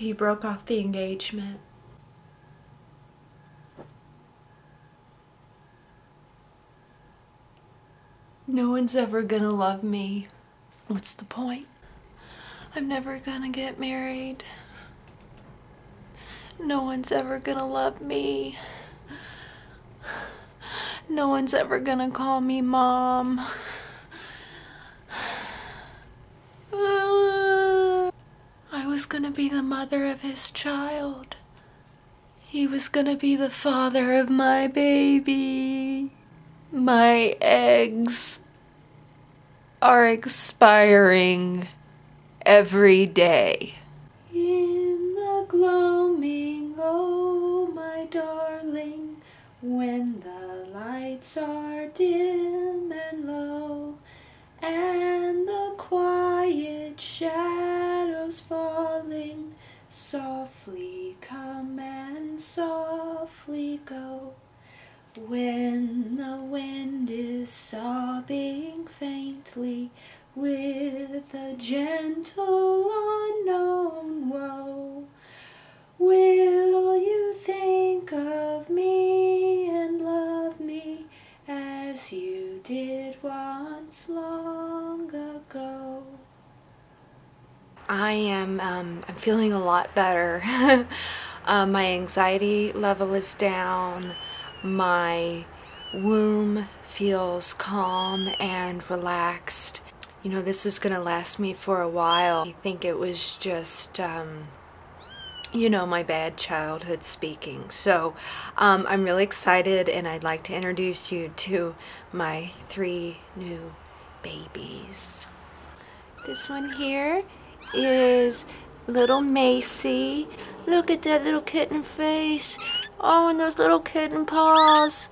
he broke off the engagement. No one's ever gonna love me. What's the point? I'm never gonna get married. No one's ever gonna love me. No one's ever gonna call me mom. I was gonna be the mother of his child. He was gonna be the father of my baby. My eggs are expiring every day. In the gloaming, oh my darling, when the lights are dim and low, and the quiet shadows falling, softly come and softly go. When the wind is sobbing faintly with a gentle unknown woe, will you think of me and love me as you did once long ago? I'm feeling a lot better. My anxiety level is down. My womb feels calm and relaxed. You know, this is gonna last me for a while. I think it was just, you know, my bad childhood speaking. So I'm really excited, and I'd like to introduce you to my 3 new babies. This one here is little Macy. Look at that little kitten face. Oh, and those little kitten paws.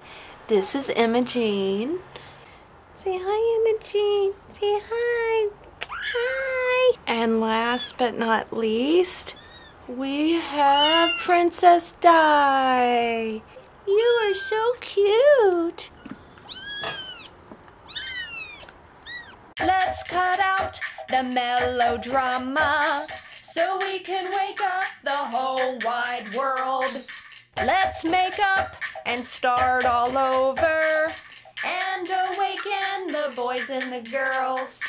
This is Imogene. Say hi, Imogene. Say hi. Hi. And last but not least, we have Princess Di. You are so cute. Let's cut out the melodrama so we can wake up the whole wide world. Let's make up and start all over and awaken the boys and the girls.